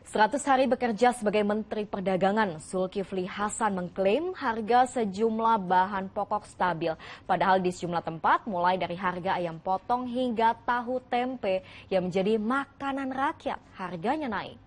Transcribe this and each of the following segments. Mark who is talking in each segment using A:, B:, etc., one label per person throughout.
A: 100 hari bekerja sebagai Menteri Perdagangan, Zulkifli Hasan mengklaim harga sejumlah bahan pokok stabil. Padahal di sejumlah tempat, mulai dari harga ayam potong hingga tahu tempe yang menjadi makanan rakyat, harganya naik.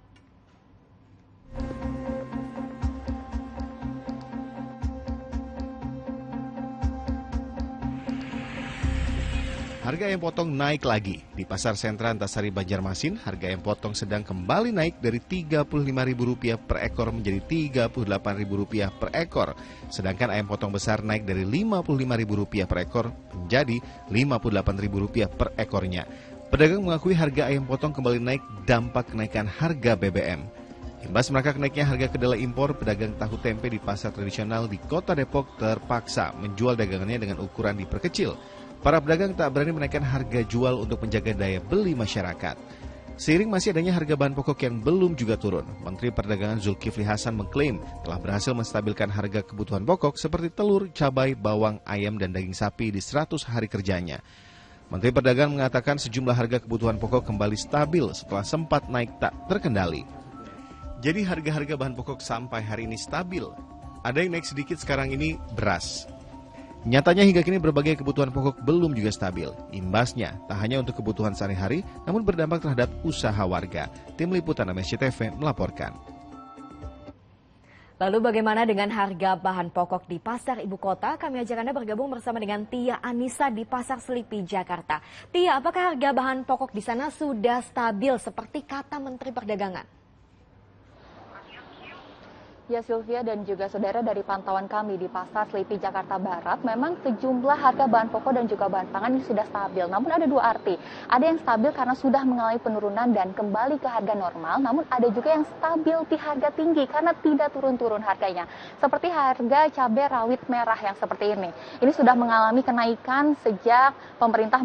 B: Harga ayam potong naik lagi. Di Pasar Sentra Antasari Banjarmasin, harga ayam potong sedang kembali naik dari Rp35.000 per ekor menjadi Rp38.000 per ekor. Sedangkan ayam potong besar naik dari Rp55.000 per ekor menjadi Rp58.000 per ekornya. Pedagang mengakui harga ayam potong kembali naik dampak kenaikan harga BBM. Imbas merangkak naiknya harga kedelai impor, pedagang tahu tempe di pasar tradisional di Kota Depok terpaksa menjual dagangannya dengan ukuran diperkecil. Para pedagang tak berani menaikkan harga jual untuk menjaga daya beli masyarakat. Seiring masih adanya harga bahan pokok yang belum juga turun, Menteri Perdagangan Zulkifli Hasan mengklaim telah berhasil menstabilkan harga kebutuhan pokok seperti telur, cabai, bawang, ayam, dan daging sapi di 100 hari kerjanya. Menteri Perdagangan mengatakan sejumlah harga kebutuhan pokok kembali stabil setelah sempat naik tak terkendali. Jadi harga-harga bahan pokok sampai hari ini stabil. Ada yang naik sedikit sekarang ini beras. Nyatanya hingga kini berbagai kebutuhan pokok belum juga stabil. Imbasnya tak hanya untuk kebutuhan sehari-hari, namun berdampak terhadap usaha warga. Tim Liputan MSCTV melaporkan.
A: Lalu bagaimana dengan harga bahan pokok di pasar ibu kota? Kami ajak Anda bergabung bersama dengan Tia Anissa di Pasar Selipi, Jakarta. Tia, apakah harga bahan pokok di sana sudah stabil seperti kata Menteri Perdagangan?
C: Ya Sylvia dan juga saudara, dari pantauan kami di Pasar Selipi Jakarta Barat, memang sejumlah harga bahan pokok dan juga bahan pangan ini sudah stabil. Namun ada dua arti. Ada yang stabil karena sudah mengalami penurunan dan kembali ke harga normal. Namun ada juga yang stabil di harga tinggi karena tidak turun-turun harganya. Seperti harga cabai rawit merah yang seperti ini. Ini sudah mengalami kenaikan sejak pemerintah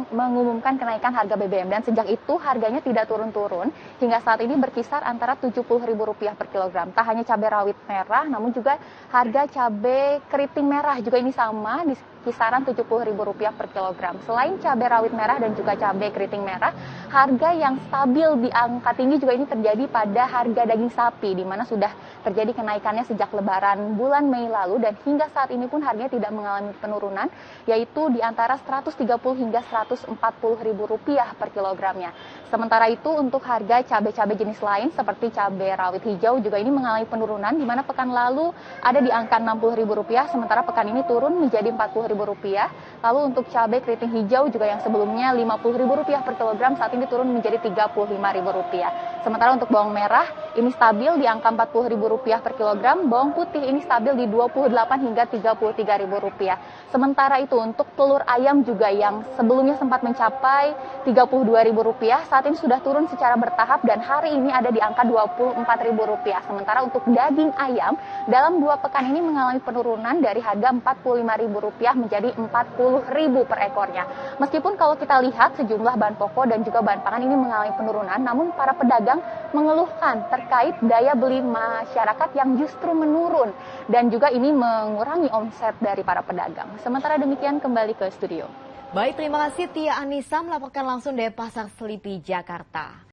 C: mengumumkan kenaikan harga BBM. Dan sejak itu harganya tidak turun-turun. Hingga saat ini berkisar antara Rp70.000 per kilogram. Tak hanya cabai rawit merah, namun juga harga cabai keriting merah juga ini sama di kisaran Rp70.000 per kilogram. Selain cabai rawit merah dan juga cabai keriting merah, harga yang stabil di angka tinggi juga ini terjadi pada harga daging sapi, di mana sudah terjadi kenaikannya sejak Lebaran bulan Mei lalu dan hingga saat ini pun harganya tidak mengalami penurunan, yaitu di antara Rp130 hingga Rp140.000 per kilogramnya. Sementara itu untuk harga cabai-cabai jenis lain seperti cabai rawit hijau juga ini mengalami penurunan, di mana pekan lalu ada di angka Rp60.000, sementara pekan ini turun menjadi Rp40.000. Lalu untuk cabai keriting hijau juga yang sebelumnya Rp50.000 per kilogram, saat ini turun menjadi Rp35.000. Sementara untuk bawang merah ini stabil di angka Rp40.000 per kilogram, bawang putih ini stabil di Rp28 hingga Rp33.000. Sementara itu untuk telur ayam juga yang sebelumnya sempat mencapai Rp32.000, saat ini sudah turun secara bertahap dan hari ini ada di angka Rp24.000. Sementara untuk daging ayam dalam 2 pekan ini mengalami penurunan dari harga Rp45.000 menjadi Rp40.000 per ekornya. Meskipun kalau kita lihat sejumlah bahan pokok dan juga bahan pangan ini mengalami penurunan, namun para pedagang mengeluhkan terkait daya beli masyarakat yang justru menurun dan juga ini mengurangi omset dari para pedagang. Sementara demikian kembali ke studio.
A: Baik, terima kasih Tia Anissa melaporkan langsung dari Pasar Selipi, Jakarta.